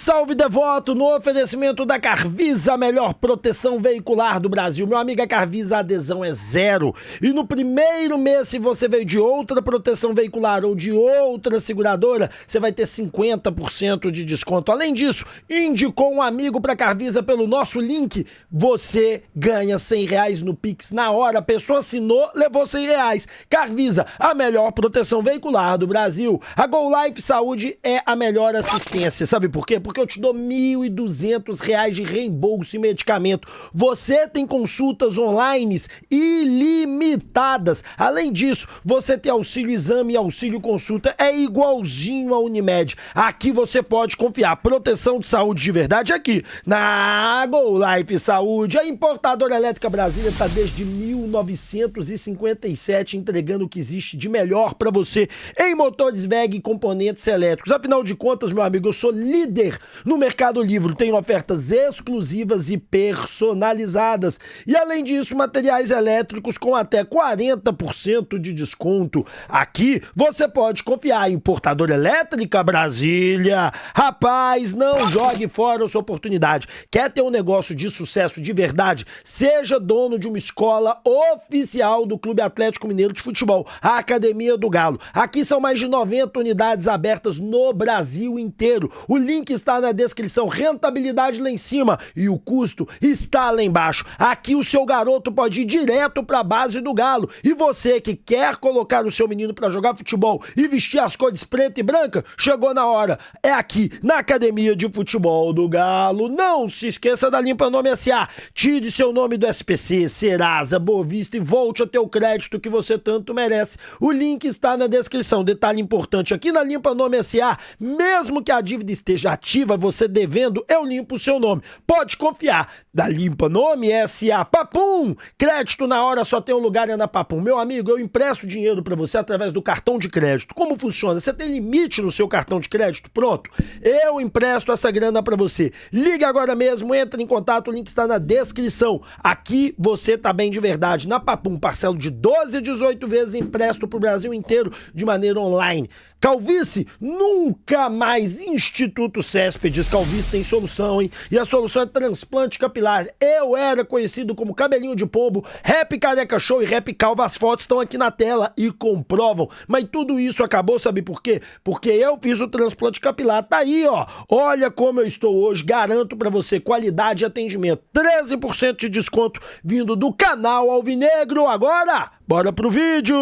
salve, devoto, no oferecimento da Carvisa, a melhor proteção veicular do Brasil. Meu amigo, a Carvisa, a adesão é 0. E no primeiro mês, se você veio de outra proteção veicular ou de outra seguradora, você vai ter 50% de desconto. Além disso, indicou um amigo pra Carvisa pelo nosso link, você ganha R$100 no Pix na hora. A pessoa assinou, levou R$100. Carvisa, a melhor proteção veicular do Brasil. A Go Life Saúde é a melhor assistência. Sabe por quê? Porque eu te dou R$1.200 de reembolso em medicamento. Você tem consultas online ilimitadas. Além disso, você tem auxílio exame e auxílio consulta. É igualzinho a Unimed. Aqui você pode confiar. Proteção de saúde de verdade aqui na Go Life Saúde. A importadora elétrica Brasília está desde 1957 entregando o que existe de melhor para você em motores WEG e componentes elétricos. Afinal de contas, meu amigo, eu sou líder no Mercado Livre. Tenho ofertas exclusivas e personalizadas. E além disso, materiais elétricos com até 40% de desconto. Aqui você pode confiar em importadora elétrica Brasília. Rapaz, não jogue fora a sua oportunidade. Quer ter um negócio de sucesso de verdade? Seja dono de uma escola oficial do Clube Atlético Mineiro de Futebol, a Academia do Galo. Aqui são mais de 90 unidades abertas no Brasil inteiro. O link está na descrição, rentabilidade lá em cima e o custo está lá embaixo. Aqui o seu garoto pode ir direto para a base do Galo. E você que quer colocar o seu menino para jogar futebol e vestir as cores preta e branca, chegou na hora. É aqui, na Academia de Futebol do Galo. Não se esqueça da Limpa Nome S.A. Tire seu nome do SPC, Serasa, Bovista e volte a ter o crédito que você tanto merece. O link está na descrição. Detalhe importante, aqui na Limpa Nome S.A., mesmo que a dívida esteja ativa, você devendo, eu limpo o seu nome. Pode confiar. Da Limpa Nome S.A. Papum! Crédito na hora, só tem um lugar, é na Papum. Meu amigo, eu empresto dinheiro para você através do cartão de crédito. Como funciona? Você tem limite no seu cartão de crédito? Pronto. Eu empresto essa grana para você. Liga agora mesmo, entra em contato, o link está na descrição. Aqui você tá bem de verdade. Na Papum, parcelo de 12 a 18 vezes, empresto pro Brasil inteiro de maneira online. Calvície, nunca mais. Instituto Céspedes, calvície tem solução, hein? E a solução é transplante capilar. Eu era conhecido como cabelinho de pombo, Rap Careca Show e Rap Calva. As fotos estão aqui na tela e comprovam. Mas tudo isso acabou, sabe por quê? Porque eu fiz o transplante capilar. Tá aí, ó. Olha como eu estou hoje. Garanto pra você qualidade e atendimento. 13% de desconto vindo do canal Alvinegro. Agora, bora pro vídeo.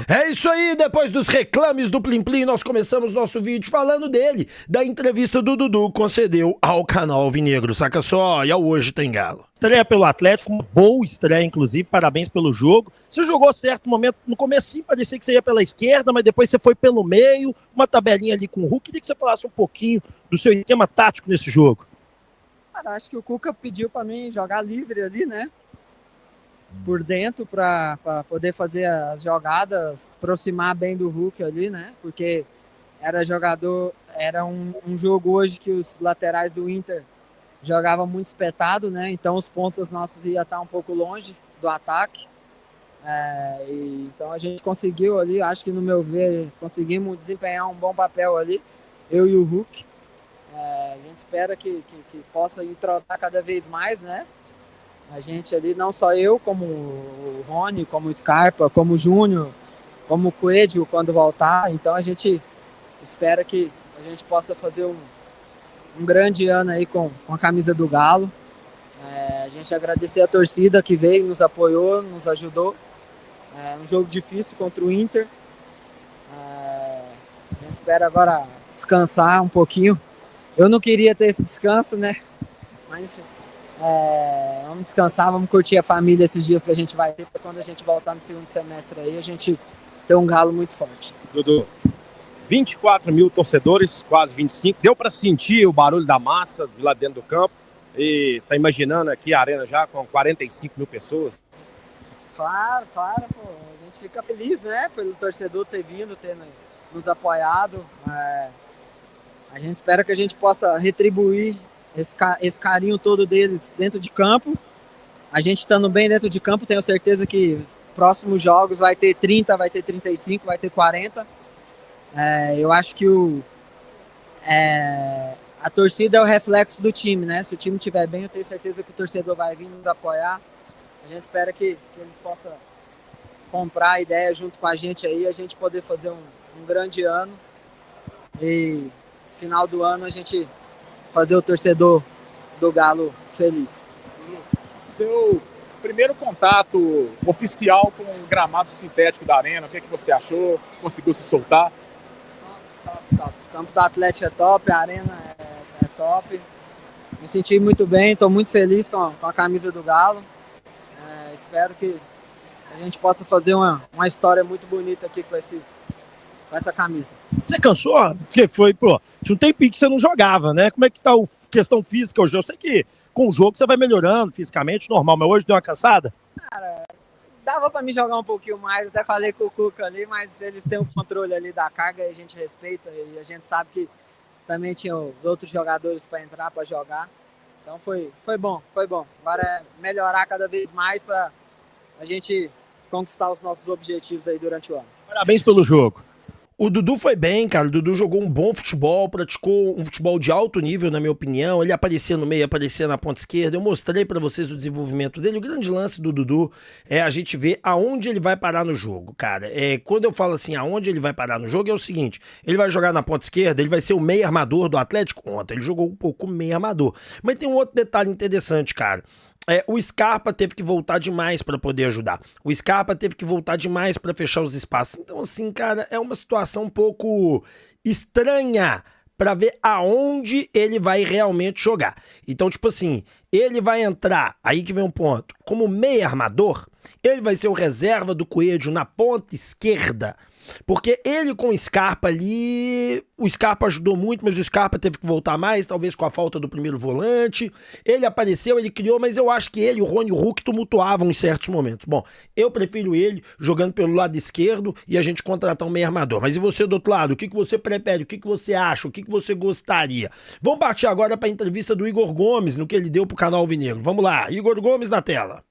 É isso aí, depois dos reclames do Plim Plim, nós começamos nosso vídeo falando dele, da entrevista do Dudu concedeu ao canal Alvinegro, saca só, e ao Hoje Tem Galo. Estreia pelo Atlético, uma boa estreia, inclusive, parabéns pelo jogo. Você jogou certo momento, no comecinho parecia que você ia pela esquerda, mas depois você foi pelo meio, uma tabelinha ali com o Hulk. Queria que você falasse um pouquinho do seu esquema tático nesse jogo. Cara, acho que o Cuca pediu para mim jogar livre ali, né? Por dentro para poder fazer as jogadas, aproximar bem do Hulk ali, né? Porque era um jogo hoje que os laterais do Inter jogavam muito espetado, né? Então os pontas nossos iam estar um pouco longe do ataque. Então a gente conseguiu ali, acho que no meu ver, conseguimos desempenhar um bom papel ali, eu e o Hulk. A gente espera que possa entrosar cada vez mais, né? A gente ali, não só eu, como o Rony, como o Scarpa, como o Júnior, como o Coelho quando voltar. Então a gente espera que a gente possa fazer um grande ano aí com a camisa do Galo. A gente agradecer a torcida que veio, nos apoiou, nos ajudou. Um jogo difícil contra o Inter. A gente espera agora descansar um pouquinho. Eu não queria ter esse descanso, né? Mas vamos descansar, vamos curtir a família esses dias que a gente vai ter, para quando a gente voltar no segundo semestre aí, a gente ter um Galo muito forte. Dudu, 24 mil torcedores, quase 25, deu para sentir o barulho da massa de lá dentro do campo, e tá imaginando aqui a arena já com 45 mil pessoas? Claro, pô, a gente fica feliz, né, pelo torcedor ter vindo, ter nos apoiado. A gente espera que a gente possa retribuir esse carinho todo deles dentro de campo. A gente estando bem dentro de campo, tenho certeza que próximos jogos vai ter 30, vai ter 35, vai ter 40. Eu acho que a torcida é o reflexo do time, né? Se o time estiver bem, eu tenho certeza que o torcedor vai vir nos apoiar. A gente espera que eles possam comprar a ideia junto com a gente aí, a gente poder fazer um grande ano e final do ano a gente fazer o torcedor do Galo feliz. Seu primeiro contato oficial com o gramado sintético da Arena, o que você achou? Conseguiu se soltar? Top. O campo do Atlético é top, a Arena é top. Me senti muito bem, estou muito feliz com a camisa do Galo. Espero que a gente possa fazer uma história muito bonita aqui com essa camisa. Você cansou? Porque tinha um tempinho que você não jogava, né? Como é que tá a questão física hoje? Eu sei que com o jogo você vai melhorando fisicamente, normal, mas hoje deu uma cansada? Cara, dava para me jogar um pouquinho mais, até falei com o Cuca ali, mas eles têm o controle ali da carga e a gente respeita, e a gente sabe que também tinha os outros jogadores para entrar, para jogar. Então foi bom. Agora é melhorar cada vez mais para a gente conquistar os nossos objetivos aí durante o ano. Parabéns pelo jogo. O Dudu foi bem, cara. O Dudu jogou um bom futebol, praticou um futebol de alto nível, na minha opinião. Ele aparecia no meio, aparecia na ponta esquerda. Eu mostrei pra vocês o desenvolvimento dele. O grande lance do Dudu é a gente ver aonde ele vai parar no jogo, cara. Quando eu falo assim, aonde ele vai parar no jogo, é o seguinte: ele vai jogar na ponta esquerda, ele vai ser o meio armador do Atlético. Ontem ele jogou um pouco meio armador. Mas tem um outro detalhe interessante, cara. O Scarpa teve que voltar demais para poder ajudar. O Scarpa teve que voltar demais para fechar os espaços. Então, assim, cara, é uma situação um pouco estranha para ver aonde ele vai realmente jogar. Então, tipo assim, ele vai entrar, aí que vem um ponto, como meio armador, ele vai ser o reserva do Coelho na ponta esquerda. Porque ele com o Scarpa ali, o Scarpa ajudou muito, mas o Scarpa teve que voltar mais, talvez com a falta do primeiro volante. Ele apareceu, ele criou, mas eu acho que ele e o Rony e o Hulk tumultuavam em certos momentos. Bom, eu prefiro ele jogando pelo lado esquerdo e a gente contratar um meio armador. Mas e você do outro lado? O que você prefere? O que você acha? O que você gostaria? Vamos partir agora para a entrevista do Igor Gomes, no que ele deu pro canal Alvinegro. Vamos lá, Igor Gomes na tela.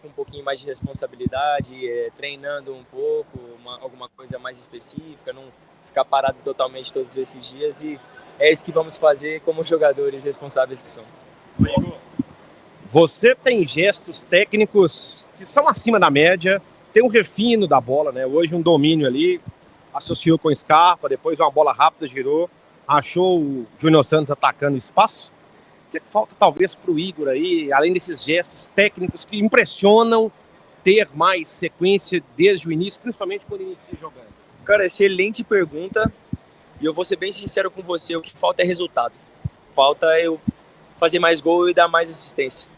Um pouquinho mais de responsabilidade, treinando um pouco, alguma coisa mais específica, não ficar parado totalmente todos esses dias, e é isso que vamos fazer como jogadores responsáveis que somos. Você tem gestos técnicos que são acima da média, tem um refino da bola, né? Hoje um domínio ali, associou com o Scarpa, depois uma bola rápida girou, achou o Júnior Santos atacando o espaço. O que falta talvez para o Igor aí, além desses gestos técnicos que impressionam, ter mais sequência desde o início, principalmente quando inicia jogando? Cara, excelente pergunta, e eu vou ser bem sincero com você, o que falta é resultado. Falta eu fazer mais gol e dar mais assistência.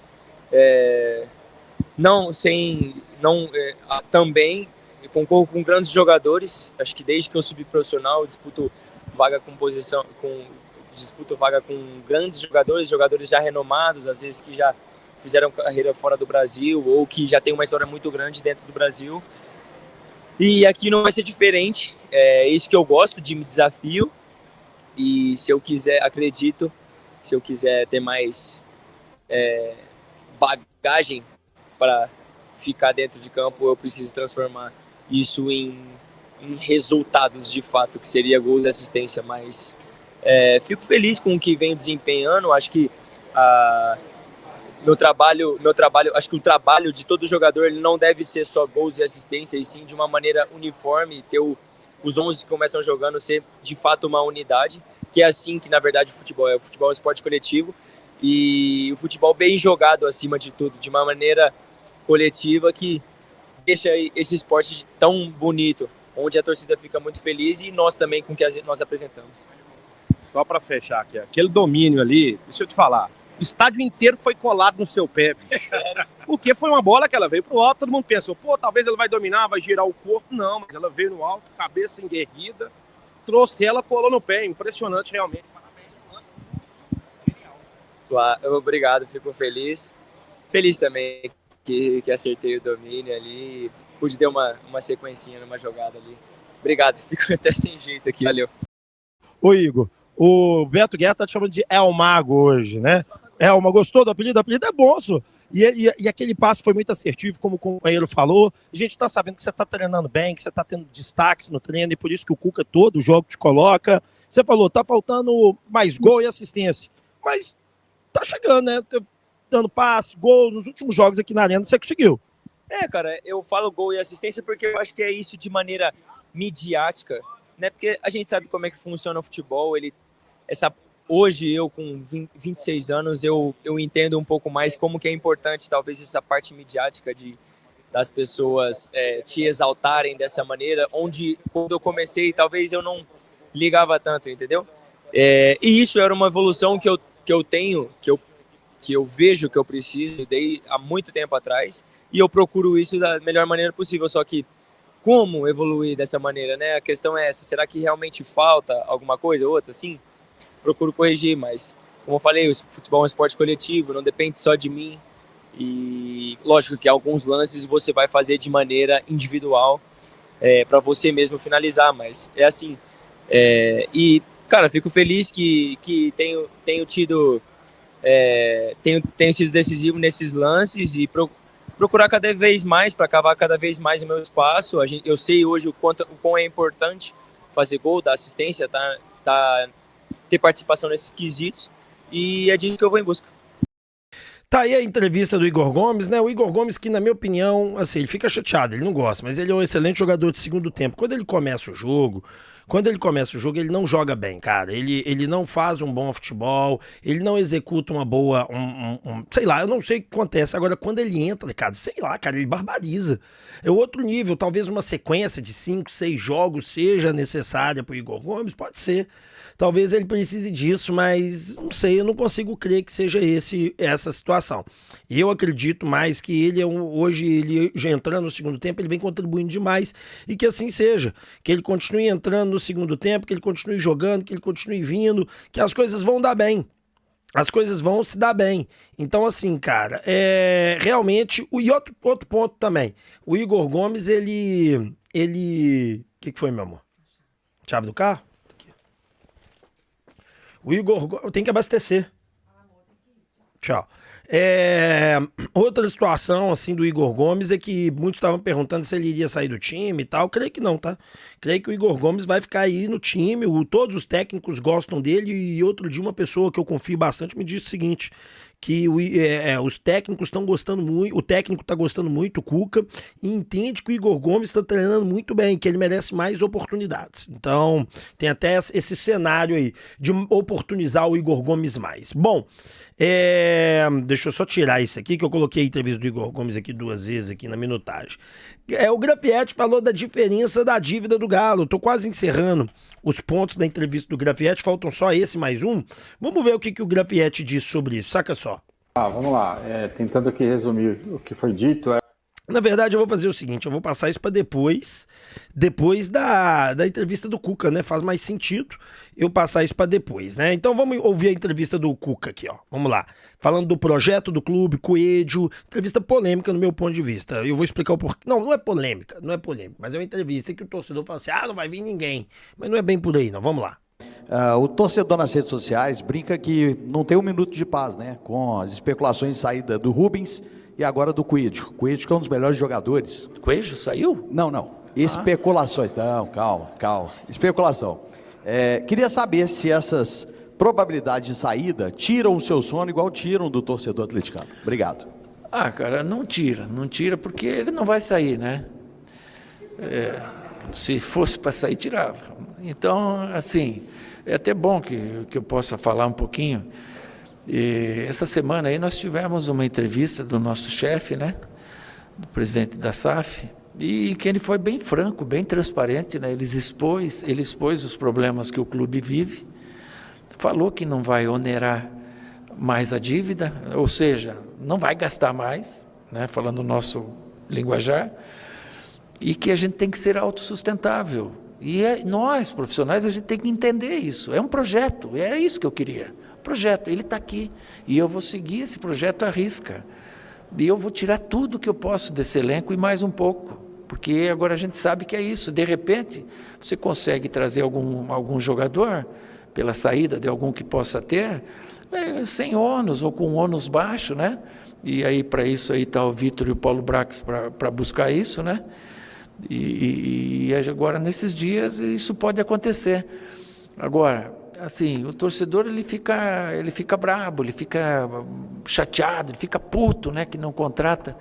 Também concorro com grandes jogadores, acho que desde que eu subi profissional, eu disputo vaga com grandes jogadores já renomados, às vezes que já fizeram carreira fora do Brasil ou que já tem uma história muito grande dentro do Brasil. E aqui não vai ser diferente, é isso que eu gosto, de desafio, e se eu quiser ter mais bagagem para ficar dentro de campo, eu preciso transformar isso em resultados de fato, que seria gol de assistência, mas fico feliz com o que venho desempenhando. Acho que meu trabalho, acho que o trabalho de todo jogador, ele não deve ser só gols e assistência, e sim de uma maneira uniforme, ter os 11 que começam jogando ser de fato uma unidade, que é assim que na verdade o futebol é um esporte coletivo, e o futebol bem jogado acima de tudo, de uma maneira coletiva, que deixa esse esporte tão bonito, onde a torcida fica muito feliz e nós também com o que nós apresentamos. Só para fechar aqui, aquele domínio ali, deixa eu te falar, o estádio inteiro foi colado no seu pé, bicho. Porque foi uma bola que ela veio pro alto, todo mundo pensou, talvez ela vai dominar, vai girar o corpo. Não, mas ela veio no alto, cabeça enguerrida, trouxe ela, colou no pé. Impressionante, realmente. Parabéns, genial. Obrigado, fico feliz. Feliz também que acertei o domínio ali, pude ter uma sequencinha numa jogada ali. Obrigado, fico até sem jeito aqui, valeu. Ô Igor, o Beto Guerra tá te chamando de El Mago hoje, né? Elma, gostou do apelido? O apelido é bom, só. E aquele passe foi muito assertivo, como o companheiro falou. A gente está sabendo que você está treinando bem, que você está tendo destaques no treino, e por isso que o Cuca todo jogo te coloca. Você falou, tá faltando mais gol e assistência. Mas tá chegando, né? Dando passe, gol, nos últimos jogos aqui na Arena você conseguiu. Cara, eu falo gol e assistência porque eu acho que é isso de maneira midiática, né? Porque a gente sabe como é que funciona o futebol, hoje eu com 26 anos, eu entendo um pouco mais como que é importante talvez essa parte midiática das pessoas te exaltarem dessa maneira, onde quando eu comecei talvez eu não ligava tanto, entendeu? E isso era uma evolução que eu tenho, que eu vejo que eu preciso, dei há muito tempo atrás, e eu procuro isso da melhor maneira possível, só que como evoluir dessa maneira, né? A questão é essa, será que realmente falta alguma coisa ou outra? Sim, procuro corrigir, mas como eu falei, o futebol é um esporte coletivo, não depende só de mim, e lógico que alguns lances você vai fazer de maneira individual para você mesmo finalizar, mas é assim. E, cara, fico feliz que tenho sido decisivo nesses lances e procurar cada vez mais, para cavar cada vez mais o meu espaço. Eu sei hoje o quão é importante fazer gol, dar assistência, ter participação nesses quesitos, e é disso que eu vou em busca. Tá aí a entrevista do Igor Gomes, né? O Igor Gomes que, na minha opinião, assim, ele fica chateado, ele não gosta, mas ele é um excelente jogador de segundo tempo. Quando ele começa o jogo, ele não joga bem, cara. Ele não faz um bom futebol, ele não executa uma boa, sei lá, eu não sei o que acontece. Agora, quando ele entra, cara, sei lá, cara, ele barbariza. É outro nível, talvez uma sequência de 5, 6 jogos seja necessária pro Igor Gomes, pode ser. Talvez ele precise disso, mas não sei, eu não consigo crer que seja essa situação. E eu acredito mais que ele hoje, ele já entrando no segundo tempo, ele vem contribuindo demais e que assim seja. Que ele continue entrando no segundo tempo, que ele continue jogando, que ele continue vindo, que as coisas vão dar bem. As coisas vão se dar bem. Então, assim, cara, realmente... E outro ponto também. O Igor Gomes, ele... O que foi, meu amor? Chave do carro? O Igor tem que abastecer. Tchau. Outra situação assim do Igor Gomes é que muitos estavam perguntando se ele iria sair do time e tal. Creio que não, tá? Creio que o Igor Gomes vai ficar aí no time. Todos os técnicos gostam dele. E outro dia uma pessoa que eu confio bastante me disse o seguinte, que os técnicos estão gostando muito, o técnico está gostando muito, o Cuca, e entende que o Igor Gomes está treinando muito bem, que ele merece mais oportunidades. Então, tem até esse cenário aí de oportunizar o Igor Gomes mais. Bom, deixa eu só tirar isso aqui, que eu coloquei a entrevista do Igor Gomes aqui 2 vezes aqui na minutagem. O Grafietti falou da diferença da dívida do Galo. Eu tô quase encerrando os pontos da entrevista do Grafietti, faltam só esse mais um. Vamos ver o que o Grafietti disse sobre isso, saca só. Vamos lá, tentando aqui resumir o que foi dito. Na verdade, eu vou fazer o seguinte, eu vou passar isso para depois da entrevista do Cuca, né? Faz mais sentido eu passar isso para depois, né? Então vamos ouvir a entrevista do Cuca aqui, ó. Vamos lá. Falando do projeto do clube, Coelho, entrevista polêmica no meu ponto de vista. Eu vou explicar o porquê. Não é polêmica, mas é uma entrevista que o torcedor fala assim, não vai vir ninguém. Mas não é bem por aí, não. Vamos lá. O torcedor nas redes sociais brinca que não tem um minuto de paz, né? Com as especulações de saída do Rubens e agora do Coelho. Coelho que é um dos melhores jogadores. Coelho saiu? Não. Especulações. Não, calma. Especulação. Queria saber se essas probabilidades de saída tiram o seu sono igual tiram do torcedor atleticano. Obrigado. Cara, não tira porque ele não vai sair, né? Se fosse para sair, tirava. Então, assim, é até bom que eu possa falar um pouquinho. Essa semana aí nós tivemos uma entrevista do nosso chefe, né, do presidente da SAF, e que ele foi bem franco, bem transparente, né, ele expôs os problemas que o clube vive, falou que não vai onerar mais a dívida, ou seja, não vai gastar mais, né, falando o nosso linguajar, e que a gente tem que ser autossustentável. E nós, profissionais, a gente tem que entender isso. É um projeto, era isso que eu queria. Projeto, ele está aqui e eu vou seguir esse projeto à risca e eu vou tirar tudo que eu posso desse elenco e mais um pouco, porque agora a gente sabe que é isso, de repente você consegue trazer algum jogador pela saída de algum que possa ter sem ônus ou com ônus baixo, né? E aí para isso aí está o Vitor e o Paulo Brax para buscar isso, né? E agora nesses dias isso pode acontecer. Agora, assim, o torcedor ele fica brabo, ele fica chateado, ele fica puto, né, que não contrata.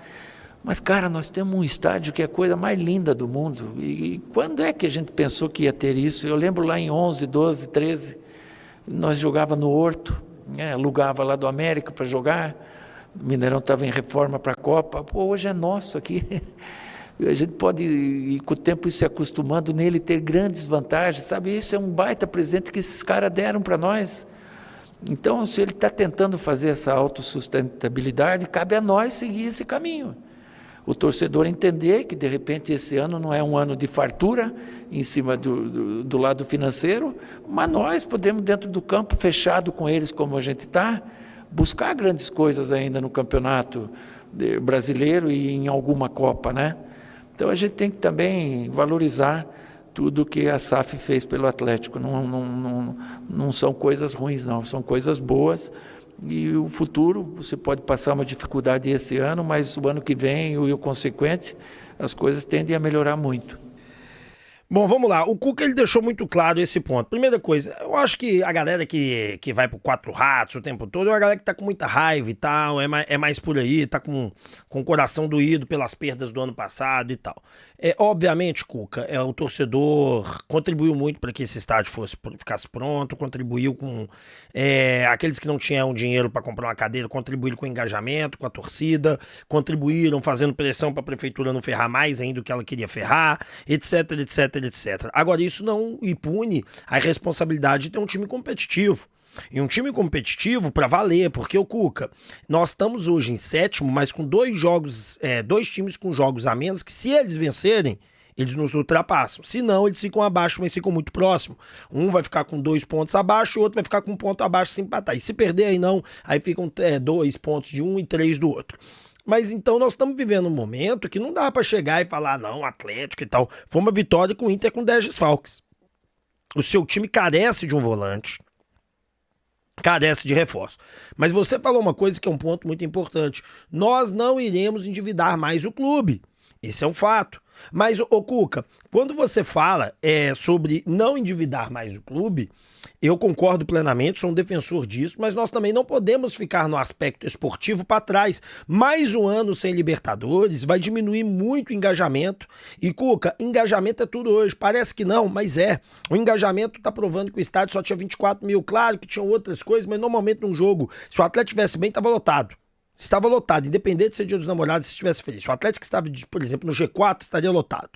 Mas, cara, nós temos um estádio que é a coisa mais linda do mundo. E quando é que a gente pensou que ia ter isso? Eu lembro lá em 11, 12, 13, nós jogava no Horto, né, alugava lá do América para jogar. O Mineirão estava em reforma para a Copa. Pô, hoje é nosso aqui. A gente pode, e com o tempo, ir se acostumando nele, ter grandes vantagens, sabe? Isso é um baita presente que esses caras deram para nós. Então, se ele está tentando fazer essa autossustentabilidade, cabe a nós seguir esse caminho. O torcedor entender que, de repente, esse ano não é um ano de fartura em cima do lado financeiro, mas nós podemos, dentro do campo, fechado com eles como a gente está, buscar grandes coisas ainda no campeonato brasileiro e em alguma Copa, né? Então, a gente tem que também valorizar tudo que a SAF fez pelo Atlético. Não são coisas ruins, não, são coisas boas. E o futuro, você pode passar uma dificuldade esse ano, mas o ano que vem e o consequente, as coisas tendem a melhorar muito. Bom, vamos lá. O Cuca, ele deixou muito claro esse ponto. Primeira coisa, eu acho que a galera que vai pro Quatro Ratos o tempo todo é uma galera que tá com muita raiva e tal, é mais por aí, tá com o coração doído pelas perdas do ano passado e tal. Obviamente, Cuca, o torcedor contribuiu muito para que esse estádio ficasse pronto, contribuiu com aqueles que não tinham dinheiro para comprar uma cadeira, contribuíram com o engajamento, com a torcida, contribuíram fazendo pressão para a prefeitura não ferrar mais ainda do que ela queria ferrar, etc, etc, etc. Agora, isso não impune a responsabilidade de ter um time competitivo. E um time competitivo para valer, porque o Cuca, nós estamos hoje em sétimo, mas com dois times com jogos a menos, que se eles vencerem, eles nos ultrapassam. Se não, eles ficam abaixo, mas ficam muito próximos. Um vai ficar com 2 pontos abaixo, o outro vai ficar com 1 ponto abaixo se empatar. E se perder aí não, aí ficam 2 pontos de um e 3 do outro. Mas então nós estamos vivendo um momento que não dá para chegar e falar, não, Atlético e tal. Foi uma vitória com o Inter com 10 desfalques. O seu time carece de um volante, carece de reforço. Mas você falou uma coisa que é um ponto muito importante. Nós não iremos endividar mais o clube. Esse é um fato. Mas, ô Cuca, quando você fala sobre não endividar mais o clube, eu concordo plenamente, sou um defensor disso, mas nós também não podemos ficar no aspecto esportivo para trás. Mais um ano sem Libertadores vai diminuir muito o engajamento. E, Cuca, engajamento é tudo hoje. Parece que não, mas é. O engajamento está provando que o estádio só tinha 24 mil. Claro que tinham outras coisas, mas normalmente num jogo, se o Atlético estivesse bem, estava lotado. Estava lotado, independente de ser Dia dos Namorados, se estivesse feliz. Se o Atlético estava, por exemplo, no G4, estaria lotado.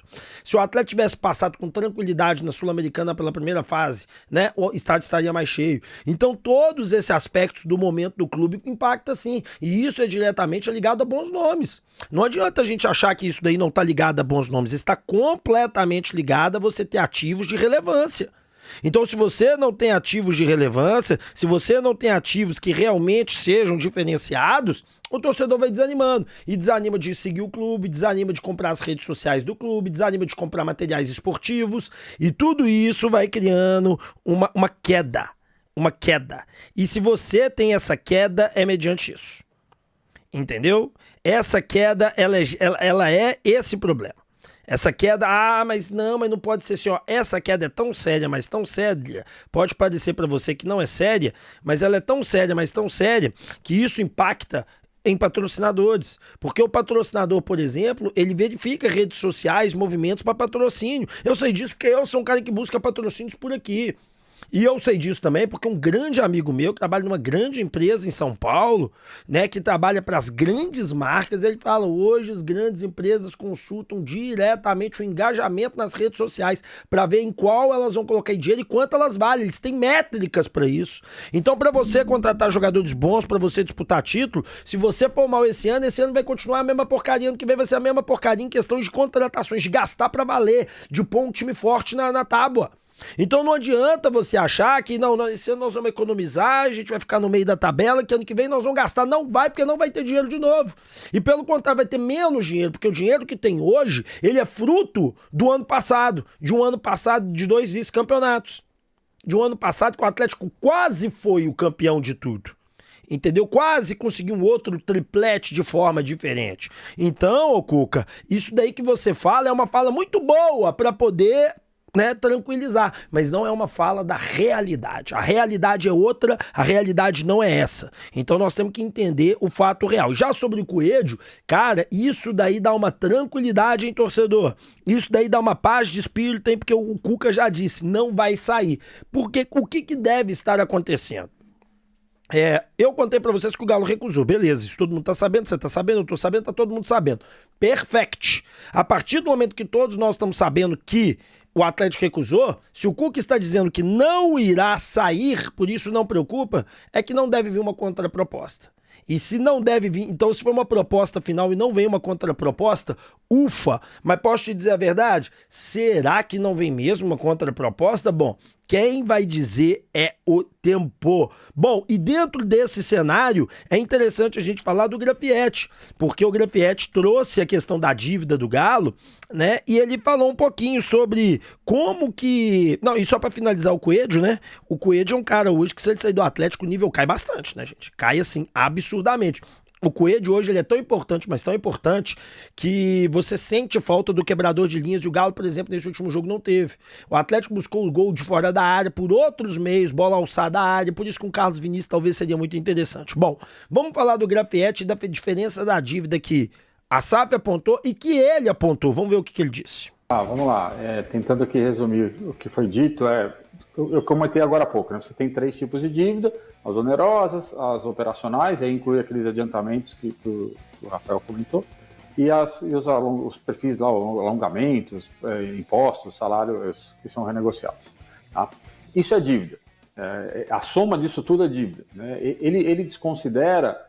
Se o Atlético tivesse passado com tranquilidade na Sul-Americana pela primeira fase, né, o estádio estaria mais cheio. Então, todos esses aspectos do momento do clube impactam sim. E isso é diretamente ligado a bons nomes. Não adianta a gente achar que isso daí não está ligado a bons nomes. Está completamente ligado a você ter ativos de relevância. Então, se você não tem ativos de relevância, se você não tem ativos que realmente sejam diferenciados, o torcedor vai desanimando. E desanima de seguir o clube, desanima de comprar as redes sociais do clube, desanima de comprar materiais esportivos. E tudo isso vai criando uma queda. Uma queda. E se você tem essa queda, é mediante isso. Entendeu? Essa queda, ela é esse problema. Essa queda, mas não pode ser assim, ó. Essa queda é tão séria, mas tão séria, pode parecer para você que não é séria, mas ela é tão séria, mas tão séria, que isso impacta em patrocinadores. Porque o patrocinador, por exemplo, ele verifica redes sociais, movimentos para patrocínio. Eu sei disso porque eu sou um cara que busca patrocínios por aqui. E eu sei disso também porque um grande amigo meu que trabalha numa grande empresa em São Paulo, né, que trabalha para as grandes marcas, ele fala, hoje as grandes empresas consultam diretamente o engajamento nas redes sociais para ver em qual elas vão colocar dinheiro e quanto elas valem. Eles têm métricas para isso. Então, para você contratar jogadores bons, para você disputar título, se você for mal esse ano vai continuar a mesma porcaria, ano que vem vai ser a mesma porcaria em questão de contratações, de gastar para valer, de pôr um time forte na tábua. Então não adianta você achar que não, esse ano nós vamos economizar, a gente vai ficar no meio da tabela, que ano que vem nós vamos gastar. Não vai, porque não vai ter dinheiro de novo. E pelo contrário, vai ter menos dinheiro, porque o dinheiro que tem hoje, ele é fruto do ano passado, de um ano passado de 2 vice-campeonatos. De um ano passado que o Atlético quase foi o campeão de tudo. Entendeu? Quase conseguiu um outro triplete de forma diferente. Então, ô Cuca, isso daí que você fala é uma fala muito boa para poder né, tranquilizar, mas não é uma fala da realidade. A realidade é outra, a realidade não é essa. Então nós temos que entender o fato real. Já sobre o Coelho, cara, isso daí dá uma tranquilidade em torcedor. Isso daí dá uma paz de espírito, hein, porque o Cuca já disse, não vai sair. Porque o que deve estar acontecendo? Eu contei pra vocês que o Galo recusou, beleza, isso todo mundo tá sabendo, você tá sabendo, eu tô sabendo, tá todo mundo sabendo. Perfect. A partir do momento que todos nós estamos sabendo que o Atlético recusou, se o Cuca está dizendo que não irá sair, por isso não preocupa, é que não deve vir uma contraproposta. E se não deve vir, então se for uma proposta final e não vem uma contraproposta, ufa, mas posso te dizer a verdade? Será que não vem mesmo uma contraproposta? Bom, quem vai dizer é o tempo. Bom, e dentro desse cenário, é interessante a gente falar do Grafietti, porque o Grafietti trouxe a questão da dívida do Galo, né? E ele falou um pouquinho sobre como que... Não, e só pra finalizar o Coelho, né? O Coelho é um cara hoje que se ele sair do Atlético, o nível cai bastante, né, gente? Cai, assim, absurdamente. O Coelho hoje ele é tão importante, mas tão importante, que você sente falta do quebrador de linhas, e o Galo, por exemplo, nesse último jogo não teve. O Atlético buscou o gol de fora da área por outros meios, bola alçada da área, por isso com o Carlos Vinícius talvez seria muito interessante. Bom, vamos falar do Grafietti e da diferença da dívida que a SAF apontou e que ele apontou. Vamos ver o que ele disse. Vamos lá, tentando aqui resumir o que foi dito, eu comentei agora há pouco, né? Você tem 3 tipos de dívida, as onerosas, as operacionais, aí inclui aqueles adiantamentos que o Rafael comentou, e os perfis lá, alongamentos, impostos, salários que são renegociados. Tá? Isso é dívida. A soma disso tudo é dívida. Né? Ele desconsidera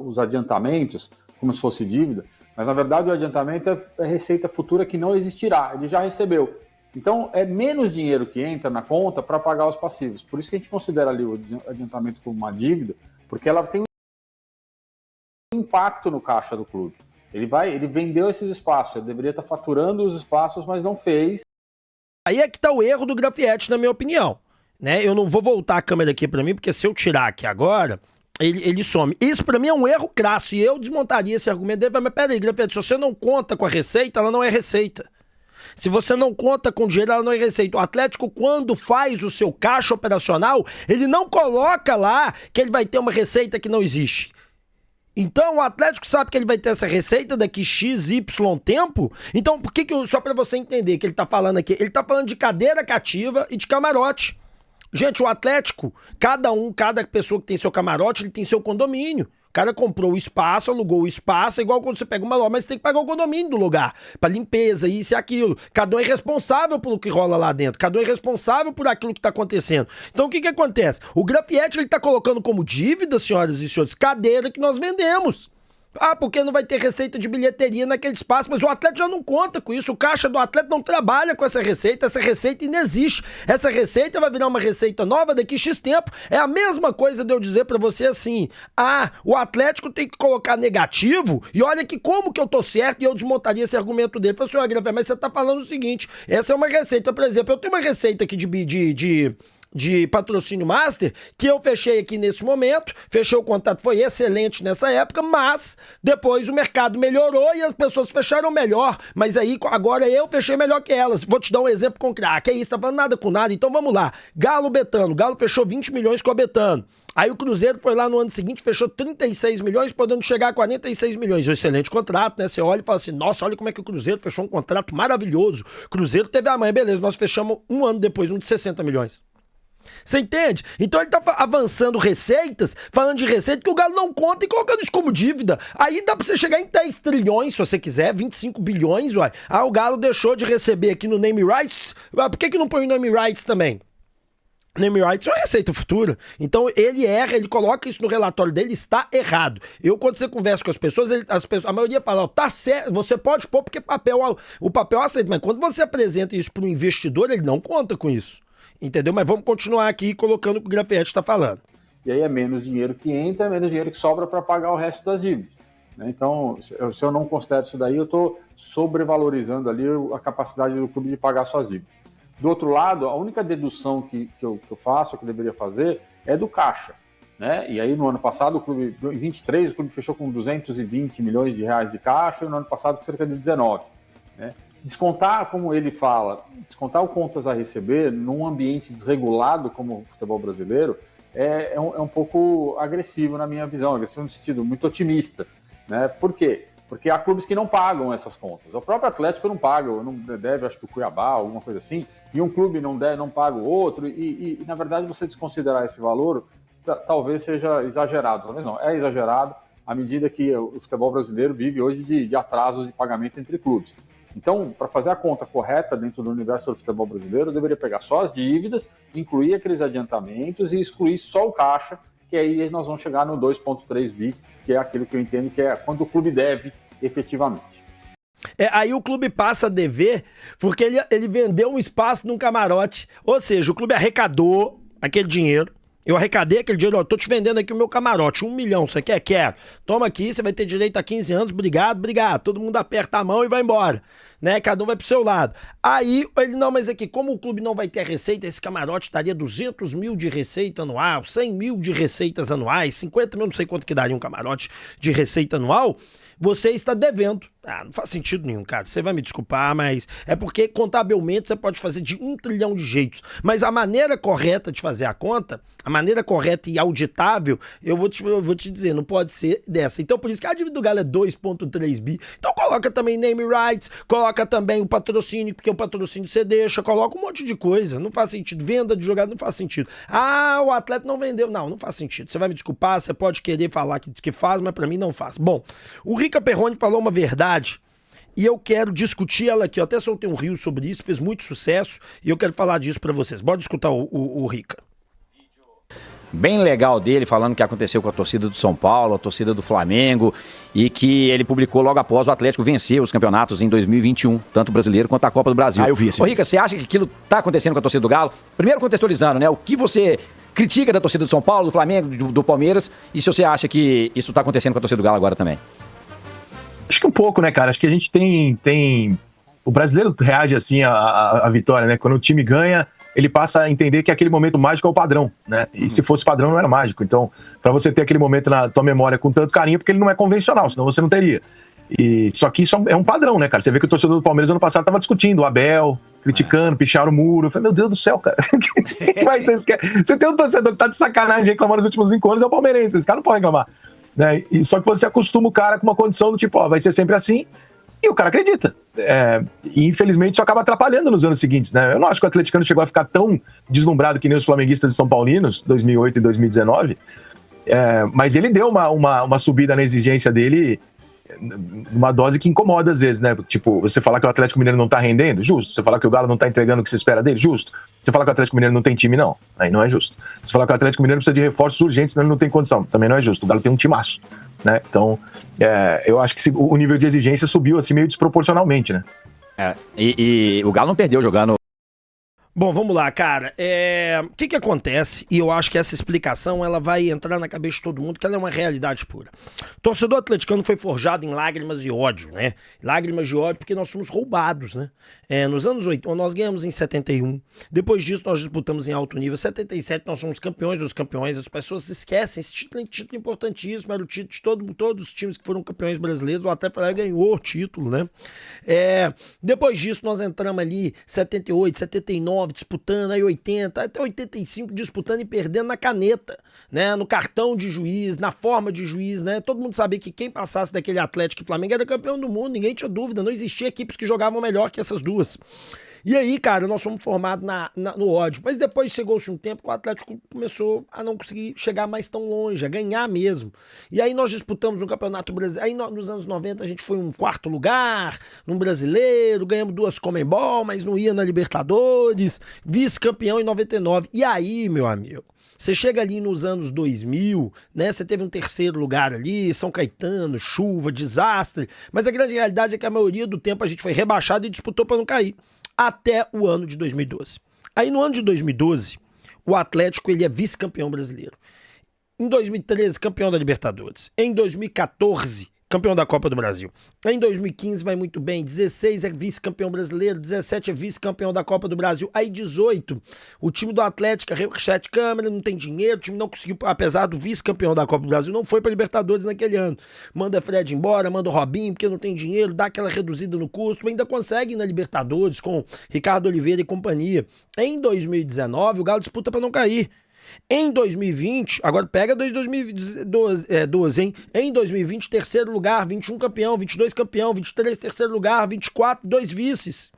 os adiantamentos como se fosse dívida, mas na verdade o adiantamento é receita futura que não existirá, ele já recebeu. Então, é menos dinheiro que entra na conta para pagar os passivos. Por isso que a gente considera ali o adiantamento como uma dívida, porque ela tem um impacto no caixa do clube. Ele vendeu esses espaços, ele deveria estar faturando os espaços, mas não fez. Aí é que está o erro do Grafietti, na minha opinião. Né? Eu não vou voltar a câmera aqui para mim, porque se eu tirar aqui agora, ele some. Isso para mim é um erro crasso, e eu desmontaria esse argumento dele, mas peraí, Grafietti, se você não conta com a receita, ela não é receita. Se você não conta com dinheiro, ela não é receita. O Atlético, quando faz o seu caixa operacional, ele não coloca lá que ele vai ter uma receita que não existe. Então, o Atlético sabe que ele vai ter essa receita daqui X, Y tempo. Então, por que só para você entender que ele tá falando aqui, ele tá falando de cadeira cativa e de camarote. Gente, o Atlético, cada pessoa que tem seu camarote, ele tem seu condomínio. O cara comprou o espaço, alugou o espaço, é igual quando você pega uma loja, mas você tem que pagar o condomínio do lugar, pra limpeza, isso e aquilo. Cada um é responsável pelo que rola lá dentro, cada um é responsável por aquilo que tá acontecendo. Então o que acontece? O Grafietti, ele tá colocando como dívida, senhoras e senhores, cadeira que nós vendemos. Porque não vai ter receita de bilheteria naquele espaço, mas o Atlético já não conta com isso, o caixa do Atlético não trabalha com essa receita inexiste. Essa receita vai virar uma receita nova daqui X tempo. É a mesma coisa de eu dizer pra você assim, o Atlético tem que colocar negativo, e olha que como que eu tô certo, e eu desmontaria esse argumento dele. Falei, senhor Grafietti, mas você tá falando o seguinte, essa é uma receita, por exemplo, eu tenho uma receita aqui de patrocínio master, que eu fechei aqui nesse momento, fechei o contrato, foi excelente nessa época, mas depois o mercado melhorou e as pessoas fecharam melhor, mas aí agora eu fechei melhor que elas. Vou te dar um exemplo concreto. Que é isso, tá falando nada com nada, então vamos lá. Galo Betano, o Galo fechou 20 milhões com a Betano. Aí o Cruzeiro foi lá no ano seguinte, fechou 36 milhões, podendo chegar a 46 milhões. Um excelente contrato, né? Você olha e fala assim, nossa, olha como é que o Cruzeiro fechou um contrato maravilhoso. Cruzeiro teve a mãe, beleza, nós fechamos um ano depois, um de 60 milhões. Você entende? Então ele tá avançando receitas, falando de receita que o Galo não conta e colocando isso como dívida. Aí dá pra você chegar em 10 trilhões, se você quiser, 25 bilhões, uai. O Galo deixou de receber aqui no Name Rights. Por que não põe o Name Rights também? Name Rights é uma receita futura. Então ele erra, ele coloca isso no relatório dele, está errado. Quando você conversa com as pessoas, a maioria fala, tá certo, você pode pôr porque o papel aceita, mas quando você apresenta isso para um investidor, ele não conta com isso. Entendeu? Mas vamos continuar aqui colocando o que o Grafietti está falando. E aí é menos dinheiro que entra, menos dinheiro que sobra para pagar o resto das dívidas. Né? Então, se eu não considero isso daí, eu estou sobrevalorizando ali a capacidade do clube de pagar suas dívidas. Do outro lado, a única dedução que eu faço, que eu deveria fazer, é do caixa. Né? E aí no ano passado, em 23, o clube fechou com 220 milhões de reais de caixa, e no ano passado com cerca de 19. Né? descontar, como ele fala, descontar o contas a receber num ambiente desregulado como o futebol brasileiro é um pouco agressivo na minha visão, agressivo no sentido muito otimista, né? Por quê? Porque há clubes que não pagam essas contas. O próprio Atlético não paga, não deve, acho que o Cuiabá, alguma coisa assim, e um clube não paga o outro, e na verdade você desconsiderar esse valor talvez seja exagerado, talvez não, é exagerado à medida que o futebol brasileiro vive hoje de atrasos de pagamento entre clubes. Então, para fazer a conta correta dentro do universo do futebol brasileiro, eu deveria pegar só as dívidas, incluir aqueles adiantamentos e excluir só o caixa, que aí nós vamos chegar no 2,3 bi, que é aquilo que eu entendo que é quando o clube deve efetivamente. Aí o clube passa a dever porque ele vendeu um espaço num camarote. Ou seja, o clube arrecadou aquele dinheiro. Eu arrecadei aquele dinheiro, tô te vendendo aqui o meu camarote, 1 milhão, você quer? Quero. Toma aqui, você vai ter direito a 15 anos, obrigado. Todo mundo aperta a mão e vai embora, né? Cada um vai pro seu lado. Aí, ele, não, mas aqui, como o clube não vai ter receita, esse camarote daria 200 mil de receita anual, 100 mil de receitas anuais, 50 mil, não sei quanto que daria um camarote de receita anual, você está devendo. Não faz sentido nenhum, cara. Você vai me desculpar, mas é porque contabilmente você pode fazer de 1 trilhão de jeitos. Mas a maneira correta de fazer a conta, a maneira correta e auditável, eu vou te dizer, não pode ser dessa. Então por isso que a dívida do Galo é 2,3 bi. Então coloca também name rights, coloca também o patrocínio, porque o patrocínio você deixa, coloca um monte de coisa. Não faz sentido. Venda de jogador não faz sentido. O atleta não vendeu. Não faz sentido. Você vai me desculpar, você pode querer falar que faz, mas pra mim não faz. Bom, o Rica Perrone falou uma verdade e eu quero discutir ela aqui. Eu até soltei um reel sobre isso, fez muito sucesso e eu quero falar disso pra vocês. Bora escutar o Rica. Bem legal dele, falando o que aconteceu com a torcida do São Paulo, a torcida do Flamengo, e que ele publicou logo após o Atlético vencer os campeonatos em 2021, tanto o brasileiro quanto a Copa do Brasil. Eu vi isso. Ô Rica, você acha que aquilo tá acontecendo com a torcida do Galo? Primeiro contextualizando, né? O que você critica da torcida do São Paulo, do Flamengo, do Palmeiras, e se você acha que isso tá acontecendo com a torcida do Galo agora também? Acho que um pouco, né, cara? Acho que a gente tem... O brasileiro reage assim à vitória, né? Quando o time ganha, ele passa a entender que aquele momento mágico é o padrão, né? E se fosse padrão, não era mágico. Então, pra você ter aquele momento na tua memória com tanto carinho, porque ele não é convencional, senão você não teria. Só que isso é um padrão, né, cara? Você vê que o torcedor do Palmeiras ano passado tava discutindo, o Abel, criticando, picharam o muro. Eu falei, meu Deus do céu, cara. Que mais vocês querem? Você tem um torcedor que tá de sacanagem reclamando nos últimos 5 anos, é o palmeirense. Esse cara não pode reclamar. Né? Só que você acostuma o cara com uma condição do tipo, vai ser sempre assim, e o cara acredita. E infelizmente isso acaba atrapalhando nos anos seguintes, né? Eu não acho que o atleticano chegou a ficar tão deslumbrado que nem os flamenguistas e são paulinos, 2008 e 2019, mas ele deu uma subida na exigência dele, uma dose que incomoda às vezes, né? Tipo, você falar que o Atlético Mineiro não tá rendendo, justo. Você falar que o Galo não tá entregando o que se espera dele, justo. Você falar que o Atlético Mineiro não tem time, não. Aí não é justo. Você falar que o Atlético Mineiro precisa de reforços urgentes, senão ele não tem condição. Também não é justo. O Galo tem um timaço, né? Então, eu acho que o nível de exigência subiu assim meio desproporcionalmente, né? E o Galo não perdeu jogando. Bom, vamos lá, cara. O que acontece? E eu acho que essa explicação ela vai entrar na cabeça de todo mundo, que ela é uma realidade pura. O torcedor atleticano foi forjado em lágrimas e ódio, né? Lágrimas de ódio porque nós fomos roubados, né? Nos anos 80, nós ganhamos em 71. Depois disso, nós disputamos em alto nível. 77, nós somos campeões dos campeões. As pessoas esquecem. Esse título importantíssimo. Era o título de todos os times que foram campeões brasileiros. O Atlético ganhou o título, né? Depois disso, nós entramos ali 78, 79, disputando, aí 80, até 85 disputando e perdendo na caneta, né, no cartão de juiz, na forma de juiz, né, todo mundo sabia que quem passasse daquele Atlético e Flamengo era campeão do mundo, ninguém tinha dúvida, não existia equipes que jogavam melhor que essas duas. E aí, cara, nós fomos formados no ódio. Mas depois chegou-se um tempo que o Atlético começou a não conseguir chegar mais tão longe, a ganhar mesmo. E aí nós disputamos um campeonato brasileiro. Aí nos anos 90 a gente foi um 4º lugar, num brasileiro, ganhamos 2 Comembol, mas não ia na Libertadores, vice-campeão em 99. E aí, meu amigo, você chega ali nos anos 2000, né? Você teve um 3º lugar ali, São Caetano, chuva, desastre. Mas a grande realidade é que a maioria do tempo a gente foi rebaixado e disputou para não cair. Até o ano de 2012. Aí no ano de 2012, o Atlético ele é vice-campeão brasileiro. Em 2013, campeão da Libertadores. Em 2014, campeão da Copa do Brasil. Em 2015 vai muito bem, 16 é vice-campeão brasileiro, 17 é vice-campeão da Copa do Brasil. Aí 18, o time do Atlético, Sete Câmara, não tem dinheiro, o time não conseguiu, apesar do vice-campeão da Copa do Brasil, não foi para Libertadores naquele ano. Manda Fred embora, manda o Robinho, porque não tem dinheiro, dá aquela reduzida no custo, ainda consegue ir na Libertadores com Ricardo Oliveira e companhia. Em 2019, o Galo disputa para não cair. Em 2020, agora pega 2012, hein? Em 2020, terceiro lugar, 21 campeão, 22 campeão, 23 terceiro lugar, 24, 2 vices.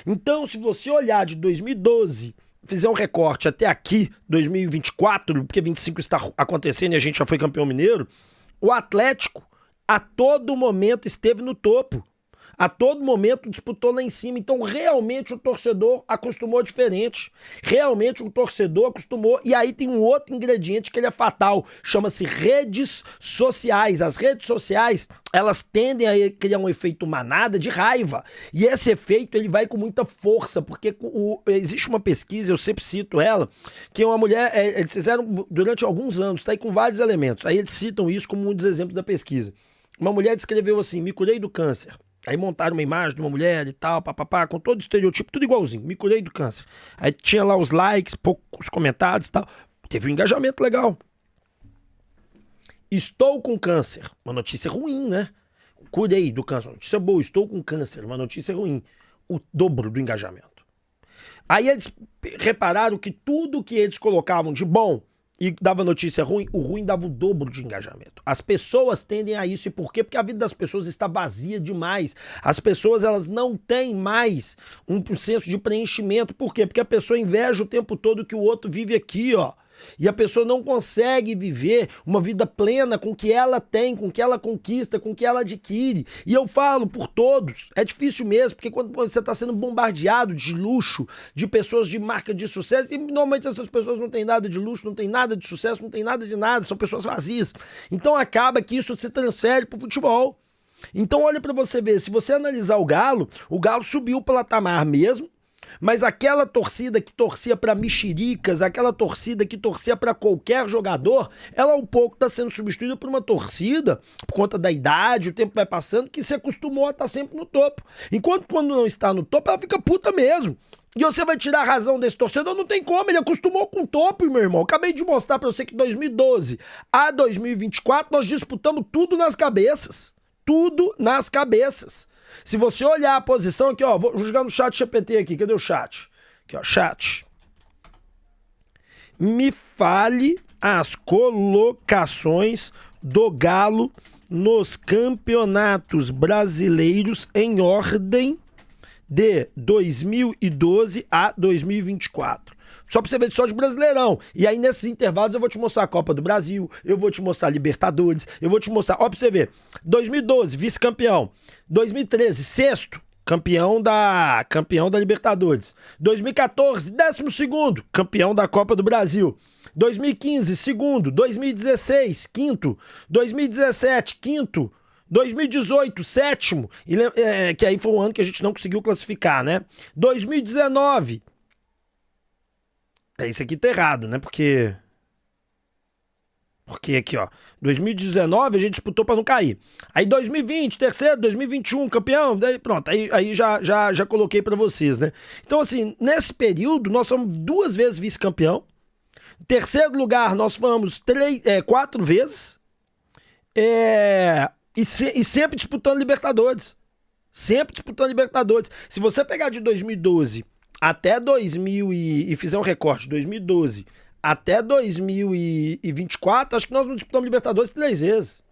Então, se você olhar de 2012, fizer um recorte até aqui, 2024, porque 25 está acontecendo e a gente já foi campeão mineiro, o Atlético a todo momento esteve no topo. A todo momento disputou lá em cima. Então, realmente, o torcedor acostumou diferente. Realmente, o torcedor acostumou. E aí tem um outro ingrediente que ele é fatal. Chama-se redes sociais. As redes sociais, elas tendem a criar um efeito manada de raiva. E esse efeito, ele vai com muita força. Porque existe uma pesquisa, eu sempre cito ela, que uma mulher, eles fizeram durante alguns anos, tá aí com vários elementos. Aí eles citam isso como um dos exemplos da pesquisa. Uma mulher descreveu assim: me curei do câncer. Aí montaram uma imagem de uma mulher e tal, papapá, com todo o estereotipo, tudo igualzinho. Me curei do câncer. Aí tinha lá os likes, poucos comentários e tal. Teve um engajamento legal. Estou com câncer. Uma notícia ruim, né? Curei do câncer. Uma notícia boa. Estou com câncer. Uma notícia ruim. O dobro do engajamento. Aí eles repararam que tudo que eles colocavam de bom e dava notícia ruim, o ruim dava o dobro de engajamento. As pessoas tendem a isso. E por quê? Porque a vida das pessoas está vazia demais. As pessoas, elas não têm mais um senso de preenchimento. Por quê? Porque a pessoa inveja o tempo todo que o outro vive aqui, ó. E a pessoa não consegue viver uma vida plena com o que ela tem, com o que ela conquista, com o que ela adquire. E eu falo por todos, é difícil mesmo, porque quando você está sendo bombardeado de luxo, de pessoas de marca de sucesso, e normalmente essas pessoas não têm nada de luxo, não têm nada de sucesso, não têm nada de nada, são pessoas vazias. Então acaba que isso se transfere para o futebol. Então olha para você ver, se você analisar o Galo subiu o patamar mesmo, mas aquela torcida que torcia para mexericas, aquela torcida que torcia para qualquer jogador, ela um pouco está sendo substituída por uma torcida, por conta da idade, o tempo vai passando, que se acostumou a estar sempre no topo. Enquanto quando não está no topo, ela fica puta mesmo. E você vai tirar a razão desse torcedor? Não tem como, ele acostumou com o topo, meu irmão. Acabei de mostrar para você que 2012 a 2024 nós disputamos tudo nas cabeças. Tudo nas cabeças. Se você olhar a posição aqui, ó, vou jogar no chat GPT aqui, cadê o chat? Aqui, ó, chat. Me fale as colocações do Galo nos campeonatos brasileiros em ordem de 2012 a 2024. Só pra você ver só de Brasileirão. E aí nesses intervalos eu vou te mostrar a Copa do Brasil, eu vou te mostrar a Libertadores, eu vou te mostrar, ó pra você ver, 2012, vice-campeão, 2013, sexto, campeão da Libertadores, 2014, 12º, campeão da Copa do Brasil, 2015, segundo, 2016, quinto, 2017, quinto, 2018, sétimo, que aí foi um ano que a gente não conseguiu classificar, né? 2019... Isso aqui tá errado, né? Porque aqui, ó, 2019 a gente disputou pra não cair. Aí 2020, terceiro, 2021, campeão, daí pronto, aí já coloquei pra vocês, né? Então assim, nesse período nós fomos 2 vezes vice-campeão. Terceiro lugar nós fomos 4 vezes. E sempre disputando Libertadores. Sempre disputando Libertadores. Se você pegar de 2012 até 2000 e fizer um recorte, 2012 até 2024, acho que nós não disputamos Libertadores 3 vezes.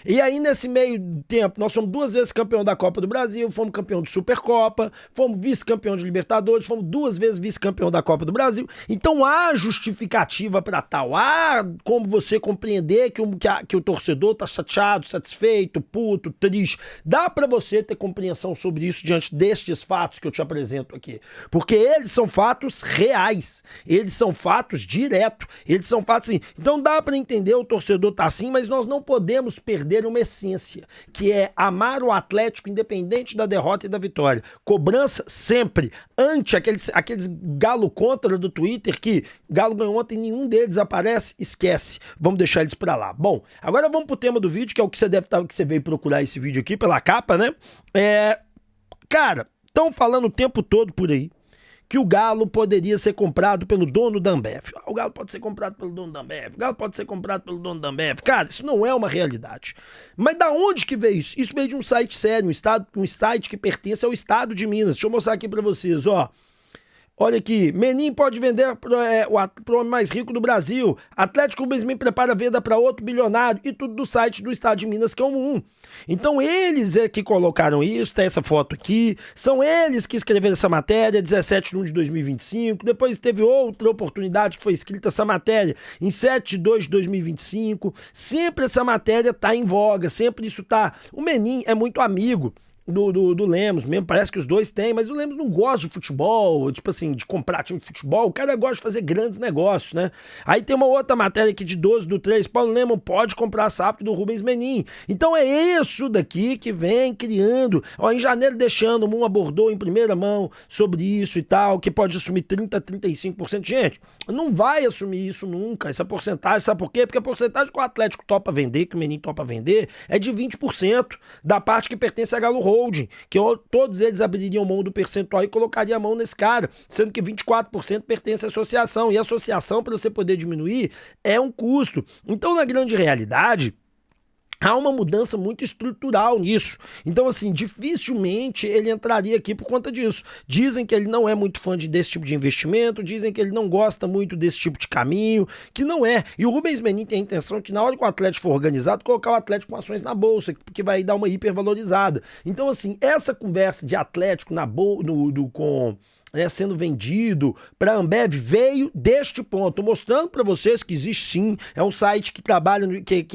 E aí, nesse meio tempo, nós fomos 2 vezes campeão da Copa do Brasil, fomos campeão de Supercopa, fomos vice-campeão de Libertadores, fomos 2 vezes vice-campeão da Copa do Brasil. Então, há justificativa para tal. Há como você compreender que o torcedor tá chateado, satisfeito, puto, triste. Dá para você ter compreensão sobre isso diante destes fatos que eu te apresento aqui. Porque eles são fatos reais. Eles são fatos diretos. Eles são fatos assim. Então, dá para entender o torcedor tá assim, mas nós não podemos perder perderam uma essência, que é amar o Atlético independente da derrota e da vitória. Cobrança sempre, ante aqueles galo contra do Twitter, que Galo ganhou ontem, nenhum deles aparece, esquece. Vamos deixar eles pra lá. Bom, agora vamos pro tema do vídeo, que é o que você veio procurar esse vídeo aqui pela capa, né? Cara, estão falando o tempo todo por aí que o Galo poderia ser comprado pelo dono da Ambev. O Galo pode ser comprado pelo dono da Ambev. O Galo pode ser comprado pelo dono da Ambev. Cara, isso não é uma realidade. Mas da onde que veio isso? Isso veio de um site sério, um site que pertence ao estado de Minas. Deixa eu mostrar aqui pra vocês, ó. Olha aqui, Menin pode vender pro homem mais rico do Brasil. Atlético Rubens prepara a venda para outro bilionário. E tudo do site do estado de Minas, que é o 1. Então eles é que colocaram isso, tem essa foto aqui. São eles que escreveram essa matéria, 17 de 1 de 2025. Depois teve outra oportunidade que foi escrita essa matéria em 7 de 2 de 2025. Sempre essa matéria tá em voga, sempre isso tá. O Menin é muito amigo do Lemos mesmo, parece que os dois têm, mas o Lemos não gosta de futebol, tipo assim, de comprar time de futebol, o cara gosta de fazer grandes negócios, né? Aí tem uma outra matéria aqui de 12/3, Paulo Lemos pode comprar a SAF do Rubens Menin. Então é isso daqui que vem criando, ó, em janeiro deixando, o Moon abordou em primeira mão sobre isso e tal, que pode assumir 30%, 35%. Gente, não vai assumir isso nunca, essa porcentagem, sabe por quê? Porque a porcentagem que o Atlético topa vender, que o Menin topa vender, é de 20% da parte que pertence a Galo Holding, que todos eles abririam mão do percentual e colocariam a mão nesse cara, sendo que 24% pertence à associação, e a associação, para você poder diminuir, é um custo. Então, na grande realidade, há uma mudança muito estrutural nisso. Então, assim, dificilmente ele entraria aqui por conta disso. Dizem que ele não é muito fã desse tipo de investimento, dizem que ele não gosta muito desse tipo de caminho, que não é. E o Rubens Menin tem a intenção que na hora que o Atlético for organizado, colocar o Atlético com ações na bolsa, porque vai dar uma hipervalorizada. Então, assim, essa conversa de Atlético na sendo vendido para a Ambev veio deste ponto, mostrando para vocês que existe sim, é um site que trabalha, que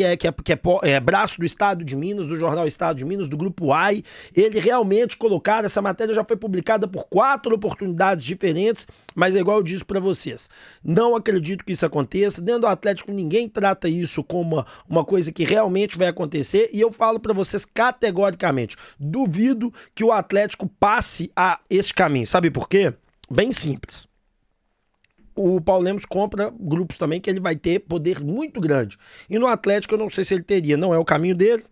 é braço do Estado de Minas, do jornal Estado de Minas, do Grupo AI. Ele realmente colocaram, essa matéria já foi publicada por 4 oportunidades diferentes, mas é igual eu disse para vocês, não acredito que isso aconteça. Dentro do Atlético ninguém trata isso como uma coisa que realmente vai acontecer, e eu falo para vocês categoricamente, duvido que o Atlético passe a esse caminho. Sabe por quê? Bem simples. O Paulo Lemos compra grupos também que ele vai ter poder muito grande. E no Atlético eu não sei se ele teria, não é o caminho dele.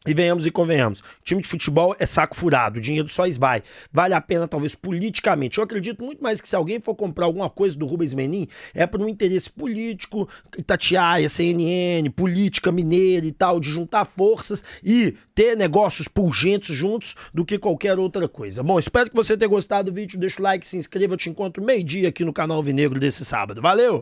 E venhamos e convenhamos, time de futebol é saco furado, o dinheiro só esvai. Vale a pena, talvez, politicamente. Eu acredito muito mais que se alguém for comprar alguma coisa do Rubens Menin, é por um interesse político, Itatiaia, CNN, política mineira e tal, de juntar forças e ter negócios pungentes juntos do que qualquer outra coisa. Bom, espero que você tenha gostado do vídeo, deixa o like, se inscreva, eu te encontro meio-dia aqui no canal Alvinegro desse sábado. Valeu!